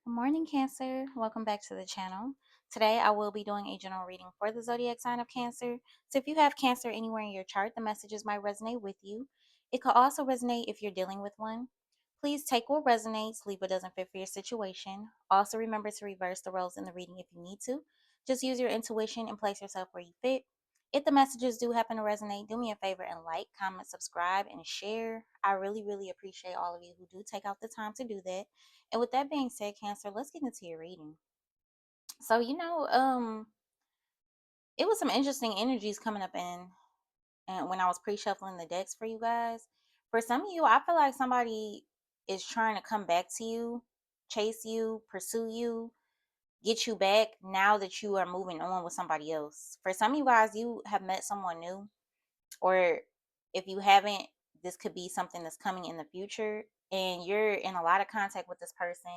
Good morning, Cancer. Welcome back to the channel. Today, I will be doing a general reading for the zodiac sign of Cancer. So, if you have Cancer anywhere in your chart, the messages might resonate with you. It could also resonate if you're dealing with one. Please take what resonates, leave what doesn't fit for your situation. Also, remember to reverse the roles in the reading if you need to. Just use your intuition and place yourself where you fit. If the messages do happen to resonate, do me a favor and like, comment, subscribe, and share. I really appreciate all of you who do take out the time to do that. And with that being said, Cancer, let's get into your reading. So, it was some interesting energies coming up in and when I was pre-shuffling the decks for you guys. For some of you, I feel like somebody is trying to come back to you, chase you, pursue you, get you back now that you are moving on with somebody else. For some of you guys, you have met someone new, or if you haven't, this could be something that's coming in the future, and you're in a lot of contact with this person.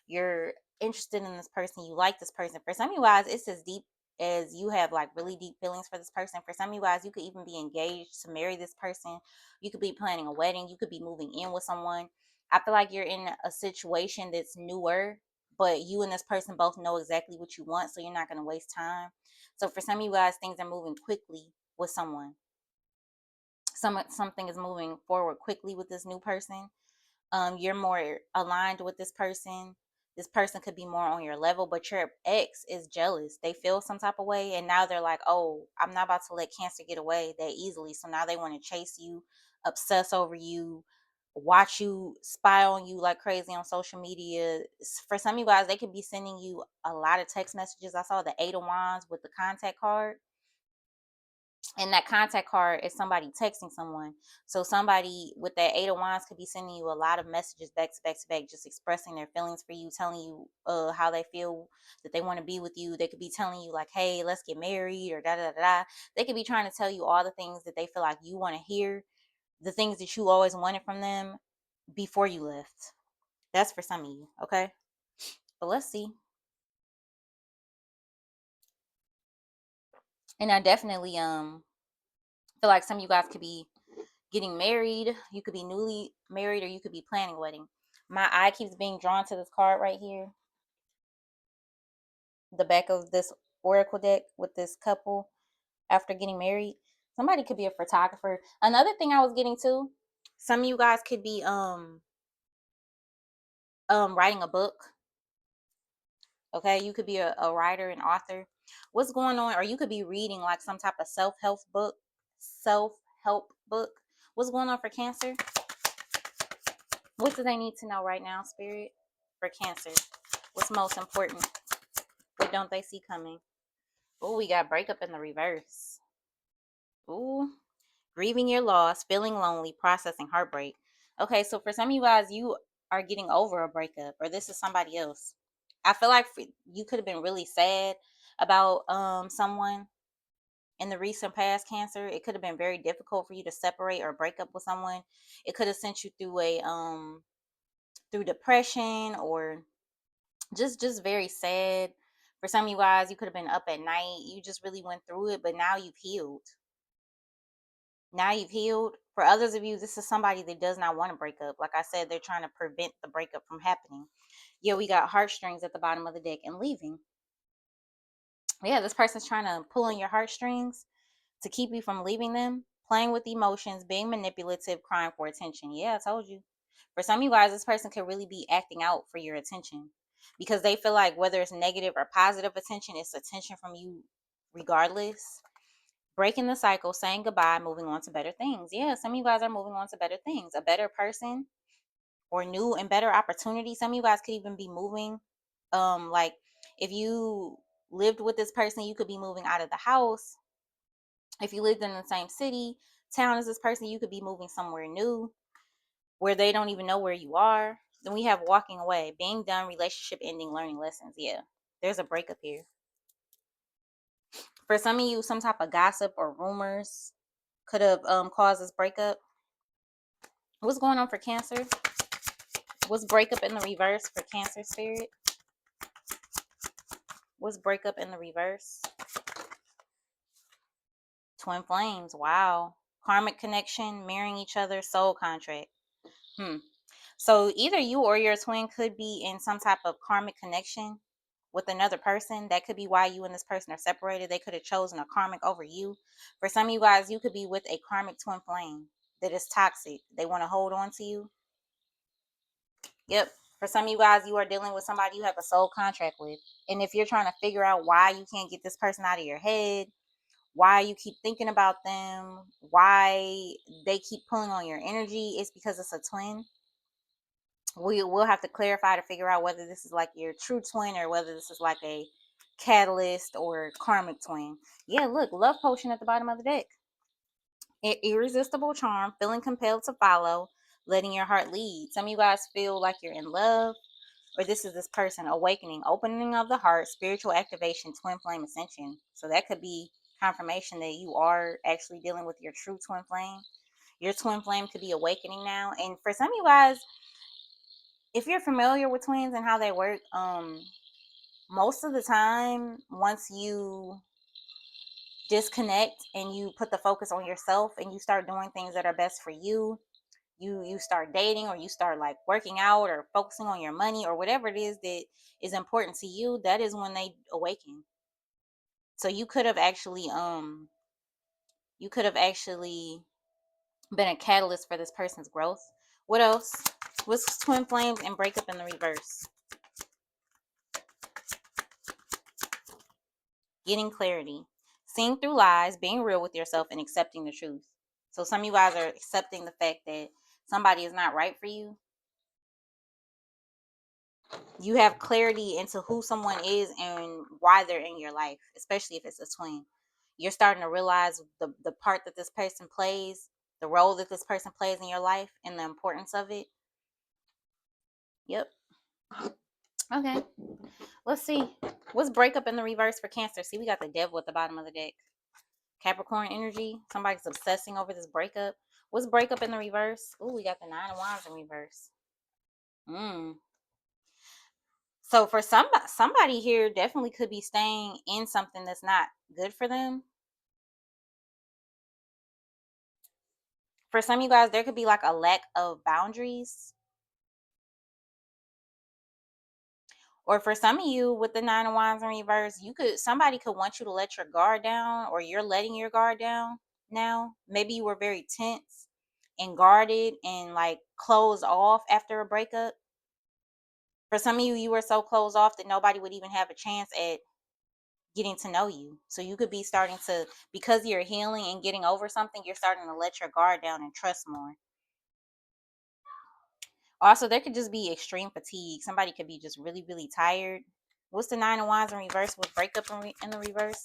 You're interested in this person, you like this person. For some of you guys, it's as deep as you have like really deep feelings for this person. For some of you guys, you could even be engaged to marry this person. You could be planning a wedding, you could be moving in with someone. I feel like you're in a situation that's newer, but you and this person both know exactly what you want, so you're not going to waste time. So for some of you guys, things are moving quickly with someone. Something is moving forward quickly with this new person. You're more aligned with this person. This person could be more on your level, but your ex is jealous. They feel some type of way, and now they're like, oh, I'm not about to let Cancer get away that easily. So now they want to chase you, obsess over you, watch you, spy on you like crazy on social media. For some of you guys, they could be sending you a lot of text messages. I saw the Eight of Wands with the contact card, and that contact card is somebody texting someone. So somebody with that Eight of Wands could be sending you a lot of messages back to back to back, just expressing their feelings for you, telling you how they feel, that they want to be with you. They could be telling you like, hey, let's get married, or da da da da. They could be trying to tell you all the things that they feel like you want to hear, the things that you always wanted from them before you left. That's for some of you, okay? But let's see. And I definitely feel like some of you guys could be getting married. You could be newly married, or you could be planning a wedding. My eye keeps being drawn to this card right here, the back of this oracle deck with this couple after getting married. Somebody could be a photographer. Another thing I was getting to, some of you guys could be writing a book. Okay, you could be a writer and author. What's going on? Or you could be reading like some type of self-help book. Self-help book. What's going on for Cancer? What do they need to know right now, Spirit, for Cancer? What's most important? What don't they see coming? Oh, we got breakup in the reverse. Ooh, grieving your loss, feeling lonely, processing heartbreak. Okay, so for some of you guys, you are getting over a breakup, or this is somebody else. I feel like you could have been really sad about someone in the recent past, Cancer. It could have been very difficult for you to separate or break up with someone. It could have sent you through a through depression, or just very sad. For some of you guys, you could have been up at night, you just really went through it, but now you've healed. For others of you, this is somebody that does not want to break up. Like I said, they're trying to prevent the breakup from happening. Yeah, we got heartstrings at the bottom of the deck and leaving. Yeah, this person's trying to pull on your heartstrings to keep you from leaving them, playing with emotions, being manipulative, crying for attention. Yeah, I told you. For some of you guys, this person could really be acting out for your attention, because they feel like whether it's negative or positive attention, it's attention from you regardless. Breaking the cycle, saying goodbye, moving on to better things. Yeah, some of you guys are moving on to better things, a better person, or new and better opportunities. Some of you guys could even be moving. Like if you lived with this person, you could be moving out of the house. If you lived in the same city, town as this person, you could be moving somewhere new where they don't even know where you are. Then we have walking away, being done, relationship ending, learning lessons. Yeah, there's a breakup here. For some of you, some type of gossip or rumors could have caused this breakup. What's going on for Cancer? What's breakup in the reverse for Cancer, Spirit? What's breakup in the reverse? Twin flames. Wow. Karmic connection, marrying each other, soul contract. Hmm. So either you or your twin could be in some type of karmic connection with another person. That could be why you and this person are separated. They could have chosen a karmic over you. For some of you guys, you could be with a karmic twin flame that is toxic. They want to hold on to you. Yep. For some of you guys, you are dealing with somebody you have a soul contract with. And if you're trying to figure out why you can't get this person out of your head, why you keep thinking about them, why they keep pulling on your energy, it's because it's a twin. We will have to clarify to figure out whether this is like your true twin or whether this is like a catalyst or karmic twin. Yeah, look, love potion at the bottom of the deck. Irresistible charm, feeling compelled to follow, letting your heart lead. Some of you guys feel like you're in love, or this is this person awakening, opening of the heart, spiritual activation, twin flame ascension. So that could be confirmation that you are actually dealing with your true twin flame. Your twin flame could be awakening now. And for some of you guys, if you're familiar with twins and how they work, most of the time, once you disconnect and you put the focus on yourself and you start doing things that are best for you, you start dating, or you start like working out or focusing on your money or whatever it is that is important to you, that is when they awaken. So you could have actually been a catalyst for this person's growth. What else? What's twin flames and breakup in the reverse? Getting clarity, seeing through lies, being real with yourself, and accepting the truth. So some of you guys are accepting the fact that somebody is not right for you. You have clarity into who someone is and why they're in your life, especially if it's a twin. You're starting to realize the part that this person plays, the role that this person plays in your life, and the importance of it. Yep. Okay. Let's see. What's breakup in the reverse for Cancer? See, we got the devil at the bottom of the deck. Capricorn energy. Somebody's obsessing over this breakup. What's breakup in the reverse? Ooh, we got the 9 of Wands in reverse. So for somebody here definitely could be staying in something that's not good for them. For some of you guys, there could be like a lack of boundaries. Or for some of you with the 9 of Wands in reverse, somebody could want you to let your guard down, or you're letting your guard down now. Maybe you were very tense and guarded and like closed off after a breakup. For some of you, you were so closed off that nobody would even have a chance at getting to know you. So you could be starting to, because you're healing and getting over something, you're starting to let your guard down and trust more. Also, there could just be extreme fatigue. Somebody could be just really, really tired. What's the 9 of Wands in reverse with breakup in the reverse?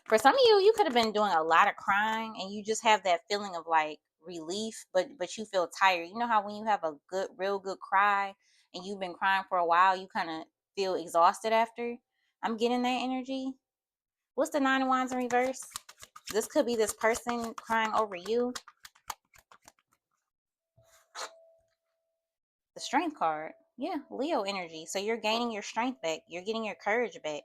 For some of you, you could have been doing a lot of crying and you just have that feeling of like relief, but you feel tired. You know how when you have a real good cry and you've been crying for a while, you kind of feel exhausted after? I'm getting that energy. What's the 9 of Wands in reverse? This could be this person crying over you. The Strength card. Yeah, Leo energy. So you're gaining your strength back. You're getting your courage back.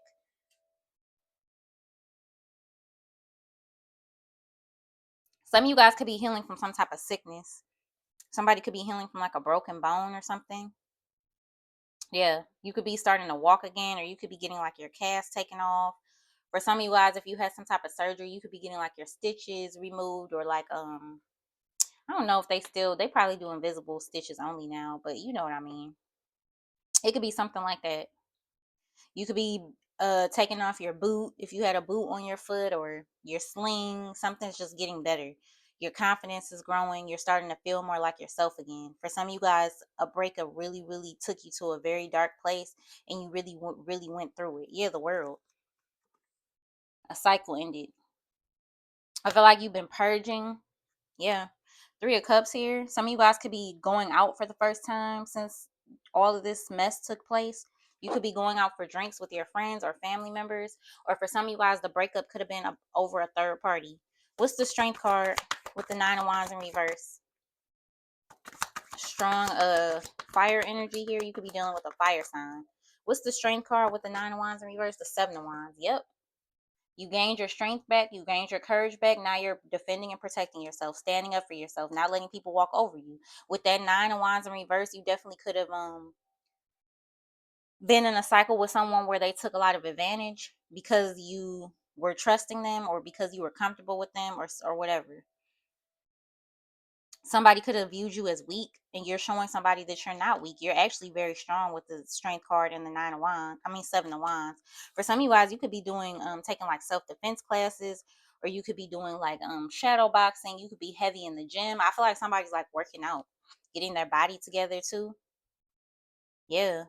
Some of you guys could be healing from some type of sickness. Somebody could be healing from like a broken bone or something. Yeah, you could be starting to walk again, or you could be getting like your cast taken off. For some of you guys, if you had some type of surgery, you could be getting like your stitches removed, or like I don't know if they probably do invisible stitches only now, but you know what I mean. It could be something like that. You could be taking off your boot if you had a boot on your foot, or your sling. Something's just getting better. Your confidence is growing. You're starting to feel more like yourself again. For some of you guys, a breakup really, really took you to a very dark place, and you really went through it. Yeah, the world. A cycle ended. I feel like you've been purging. Yeah. 3 of Cups here. Some of you guys could be going out for the first time since all of this mess took place. You could be going out for drinks with your friends or family members. Or for some of you guys, the breakup could have been over a third party. What's the Strength card with the 9 of Wands in reverse? Strong fire energy here. You could be dealing with a fire sign. What's the Strength card with the 9 of Wands in reverse? The 7 of Wands. Yep. You gained your strength back. You gained your courage back. Now you're defending and protecting yourself, standing up for yourself, not letting people walk over you. With that Nine of Wands in reverse, you definitely could have been in a cycle with someone where they took a lot of advantage because you were trusting them or because you were comfortable with them or whatever. Somebody could have viewed you as weak, and you're showing somebody that you're not weak. You're actually very strong with the strength card and the Seven of Wands. For some of you guys, you could be doing taking like self-defense classes, or you could be doing like shadow boxing. You could be heavy in the gym. I feel like somebody's like working out, getting their body together too. Yeah,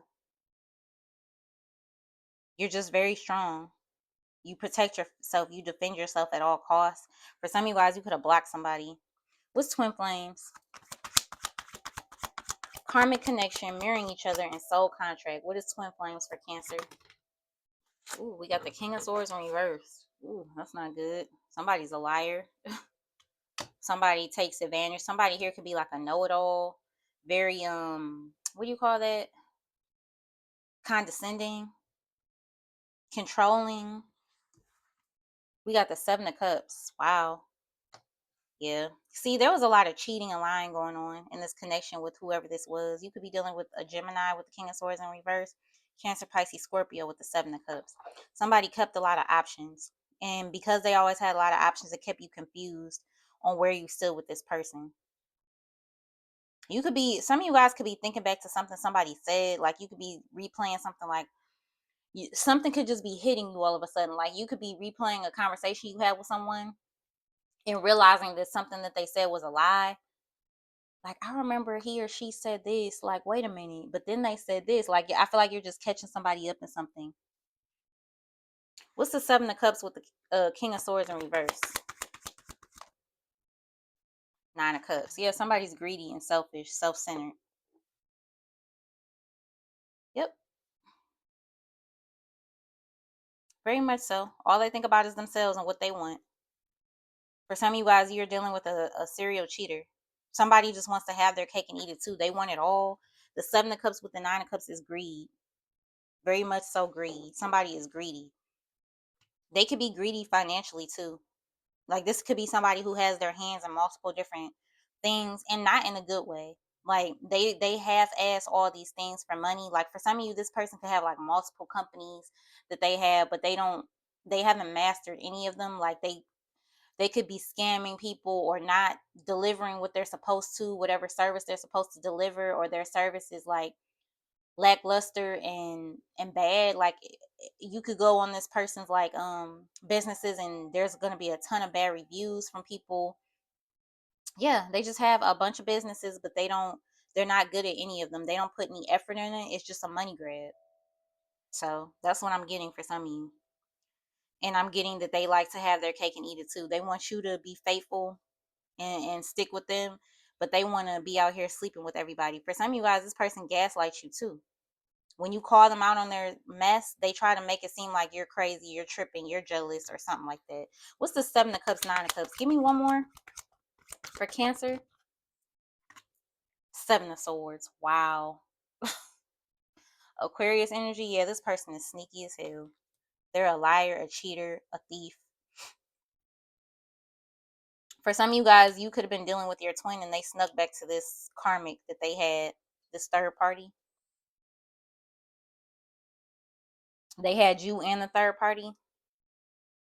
you're just very strong. You protect yourself. You defend yourself at all costs. For some of you guys, you could have blocked somebody. What's twin flames? Karmic connection, mirroring each other, and soul contract. What is twin flames for Cancer? Ooh, we got the King of Swords in reverse. Ooh, that's not good. Somebody's a liar. Somebody takes advantage. Somebody here could be like a know-it-all. Very what do you call that? Condescending, controlling. We got the Seven of Cups. Wow. Yeah. See, there was a lot of cheating and lying going on in this connection with whoever this was. You could be dealing with a Gemini with the King of Swords in reverse, Cancer, Pisces, Scorpio with the Seven of Cups. Somebody kept a lot of options. And because they always had a lot of options, it kept you confused on where you stood with this person. You could be, some of you guys could be thinking back to something somebody said. Like you could be replaying something like, something could just be hitting you all of a sudden. Like you could be replaying a conversation you had with someone and realizing that something that they said was a lie. Like, I remember he or she said this, like, wait a minute, but then they said this. Like, I feel like you're just catching somebody up in something. What's the Seven of Cups with the King of Swords in reverse? Nine of Cups. Yeah, somebody's greedy and selfish, self-centered. Yep, very much so. All they think about is themselves and what they want. For some of you guys, you're dealing with a serial cheater. Somebody just wants to have their cake and eat it too. They want it all. The Seven of Cups with the Nine of Cups is greed. Very much so greed. Somebody is greedy. They could be greedy financially too. Like this could be somebody who has their hands in multiple different things and not in a good way. Like they half ass all these things for money. Like for some of you, this person could have like multiple companies that they have, but they haven't mastered any of them. Like they could be scamming people or not delivering what they're supposed to, whatever service they're supposed to deliver, or their service is like lackluster and bad. Like you could go on this person's like businesses and there's going to be a ton of bad reviews from people. Yeah, they just have a bunch of businesses, but they're not good at any of them. They don't put any effort in it. It's just a money grab. So that's what I'm getting for some of you. And I'm getting that they like to have their cake and eat it too. They want you to be faithful and stick with them, but they want to be out here sleeping with everybody. For some of you guys, this person gaslights you too. When you call them out on their mess, they try to make it seem like you're crazy, you're tripping, you're jealous, or something like that. What's the Seven of Cups, Nine of Cups? Give me one more for Cancer. Seven of Swords. Wow. Aquarius energy. Yeah, this person is sneaky as hell. They're a liar, a cheater, a thief. For some of you guys, you could have been dealing with your twin and they snuck back to this karmic that they had, this third party. They had you and the third party.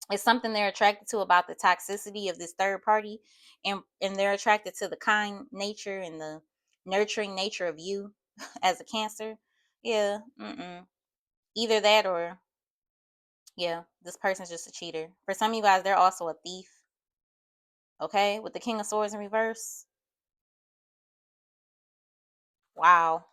It's something they're attracted to about the toxicity of this third party, and they're attracted to the kind nature and the nurturing nature of you as a Cancer. Yeah, either that or yeah, this person's just a cheater. For some of you guys, they're also a thief. Okay, with the King of Swords in reverse. Wow.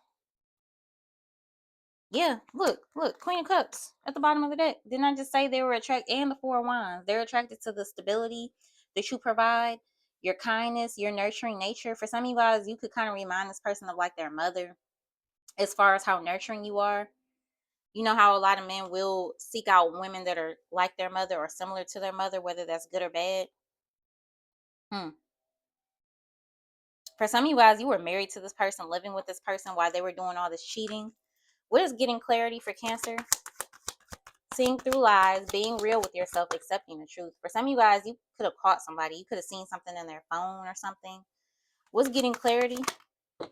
Yeah, look, Queen of Cups at the bottom of the deck. Didn't I just say they were attracted, and the Four of Wands? They're attracted to the stability that you provide, your kindness, your nurturing nature. For some of you guys, you could kind of remind this person of like their mother as far as how nurturing you are. You know how a lot of men will seek out women that are like their mother or similar to their mother, whether that's good or bad. Hmm. For some of you guys, you were married to this person, living with this person while they were doing all this cheating. What is getting clarity for Cancer? Seeing through lies, being real with yourself, accepting the truth. For some of you guys, you could have caught somebody. You could have seen something in their phone or something. What's getting clarity? The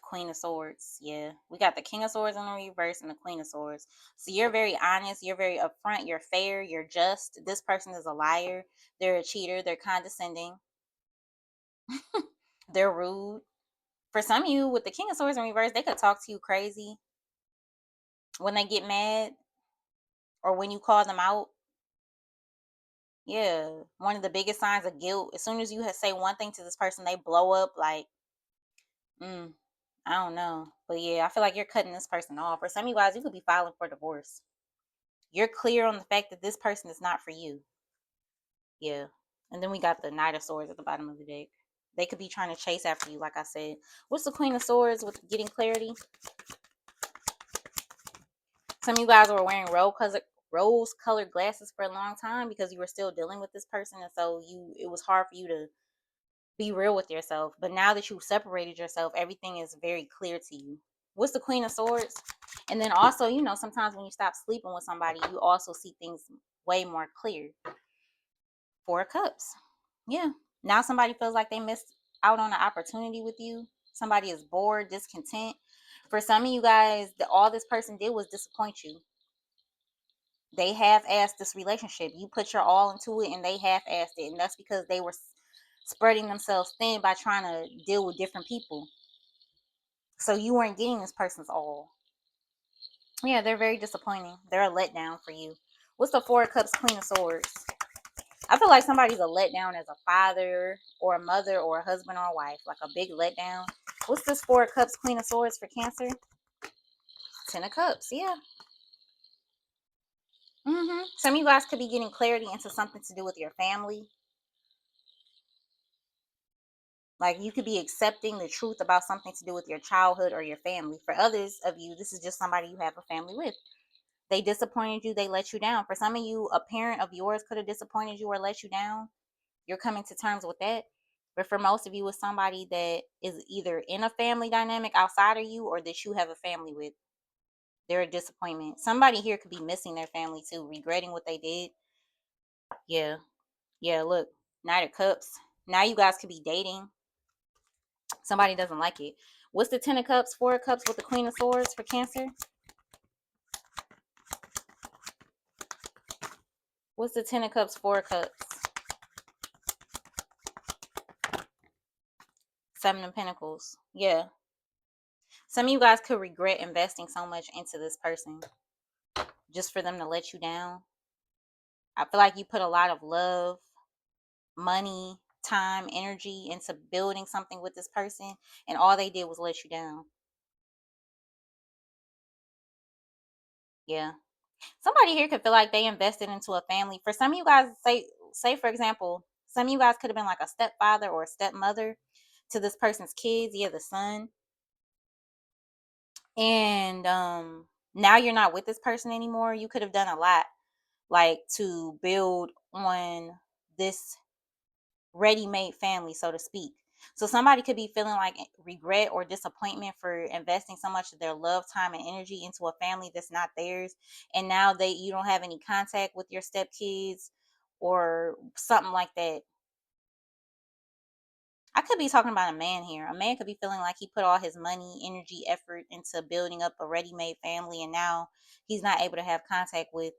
Queen of Swords. Yeah. We got the King of Swords in the reverse and the Queen of Swords. So you're very honest. You're very upfront. You're fair. You're just. This person is a liar. They're a cheater. They're condescending. They're rude. For some of you, with the King of Swords in reverse, they could talk to you crazy when they get mad or when you call them out. Yeah, one of the biggest signs of guilt. As soon as you say one thing to this person, they blow up like, mm, I don't know. But yeah, I feel like you're cutting this person off. For some of you guys, you could be filing for divorce. You're clear on the fact that this person is not for you. Yeah. And then we got the Knight of Swords at the bottom of the deck. They could be trying to chase after you, like I said. What's the Queen of Swords with getting clarity? Some of you guys were wearing rose-colored glasses for a long time because you were still dealing with this person, and so it was hard for you to be real with yourself. But now that you've separated yourself, everything is very clear to you. What's the Queen of Swords? And then also, sometimes when you stop sleeping with somebody, you also see things way more clear. Four of Cups. Yeah. Now somebody feels like they missed out on an opportunity with you. Somebody is bored, discontent. For some of you guys, all this person did was disappoint you. They half-assed this relationship. You put your all into it and they half-assed it. And that's because they were spreading themselves thin by trying to deal with different people. So you weren't getting this person's all. Yeah, they're very disappointing. They're a letdown for you. What's the Four of Cups, Queen of Swords? I feel like somebody's a letdown as a father or a mother or a husband or a wife. Like a big letdown. What's this Four of Cups, Queen of Swords for Cancer? Ten of Cups, yeah. Some of you guys could be getting clarity into something to do with your family. Like you could be accepting the truth about something to do with your childhood or your family. For others of you, this is just somebody you have a family with. They disappointed you, they let you down. For some of you, a parent of yours could have disappointed you or let you down. You're coming to terms with that. But for most of you, it's somebody that is either in a family dynamic outside of you or that you have a family with. They're a disappointment. Somebody here could be missing their family too, regretting what they did. Yeah. Yeah, look, Knight of Cups. Now you guys could be dating. Somebody doesn't like it. What's the Ten of Cups, Four of Cups with the Queen of Swords for Cancer? What's the Ten of Cups, Four of Cups? Seven of Pentacles. Yeah. Some of you guys could regret investing so much into this person just for them to let you down. I feel like you put a lot of love, money, time, energy into building something with this person, and all they did was let you down. Yeah. Somebody here could feel like they invested into a family. For some of you guys, say for example, some of you guys could have been like a stepfather or a stepmother to this person's kids. Yeah, the son. And now you're not with this person anymore. You could have done a lot like to build on this ready-made family, so to speak. So somebody could be feeling like regret or disappointment for investing so much of their love, time, and energy into a family that's not theirs, and now you don't have any contact with your stepkids or something like that. I could be talking about a man here. A man could be feeling like he put all his money, energy, effort into building up a ready-made family, and now he's not able to have contact with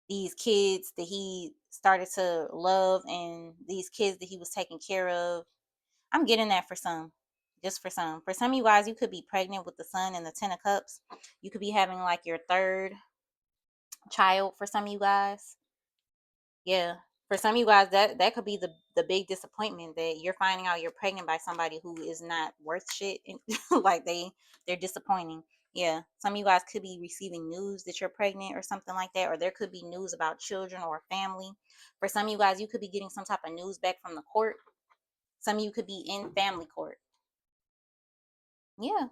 these kids that he started to love and these kids that he was taking care of. I'm getting that for some. Just for some. For some of you guys, you could be pregnant with the Sun and the Ten of Cups. You could be having like your third child for some of you guys. Yeah. For some of you guys, that could be the big disappointment that you're finding out you're pregnant by somebody who is not worth shit. Like they're disappointing. Yeah. Some of you guys could be receiving news that you're pregnant or something like that, or there could be news about children or family. For some of you guys, you could be getting some type of news back from the court. Some of you could be in family court. Yeah.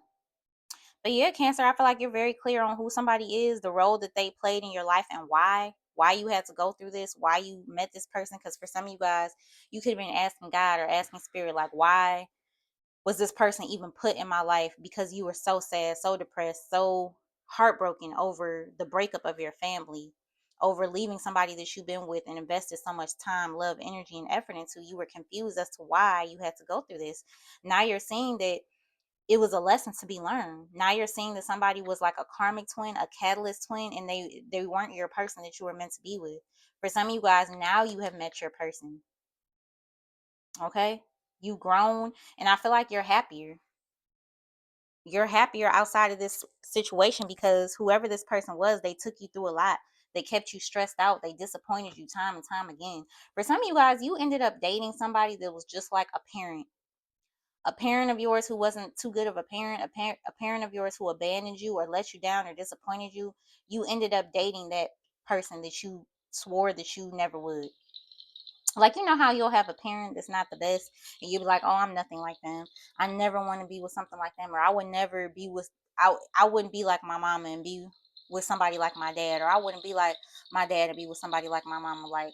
But yeah, Cancer, I feel like you're very clear on who somebody is, the role that they played in your life, and why you had to go through this, why you met this person. Because for some of you guys, you could have been asking God or asking Spirit, like, why was this person even put in my life? Because you were so sad, so depressed, so heartbroken over the breakup of your family, over leaving somebody that you've been with and invested so much time, love, energy, and effort into. You were confused as to why you had to go through this. Now you're seeing that it was a lesson to be learned. Now you're seeing that somebody was like a karmic twin, a catalyst twin, and they weren't your person that you were meant to be with. For some of you guys, now you have met your person. Okay? You've grown, and I feel like you're happier. You're happier outside of this situation because whoever this person was, they took you through a lot. They kept you stressed out. They disappointed you time and time again. For some of you guys, you ended up dating somebody that was just like a parent. A parent of yours who wasn't too good of a parent of yours who abandoned you or let you down or disappointed you. You ended up dating that person that you swore that you never would. Like, you know how you'll have a parent that's not the best, and you'll be like, oh, I'm nothing like them. I never want to be with something like them, or I would never be with, I wouldn't be like my mama and be with somebody like my dad, or I wouldn't be like my dad and be with somebody like my mama. Like,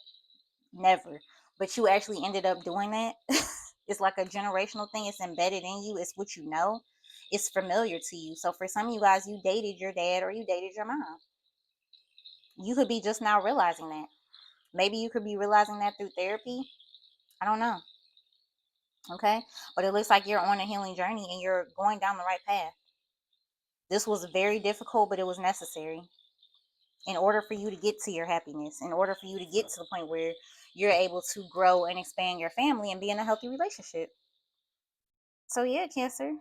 never. But you actually ended up doing that. It's like a generational thing. It's embedded in you. It's what you know. It's familiar to you. So for some of you guys, you dated your dad or you dated your mom. You could be just now realizing that. Maybe you could be realizing that through therapy. I don't know. Okay? But it looks like you're on a healing journey and you're going down the right path. This was very difficult, but it was necessary in order for you to get to your happiness, in order for you to get to the point where you're able to grow and expand your family and be in a healthy relationship. So, yeah, Cancer,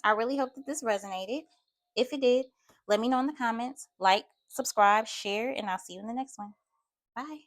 I really hope that this resonated. If it did, let me know in the comments. Like, subscribe, share, and I'll see you in the next one. Bye.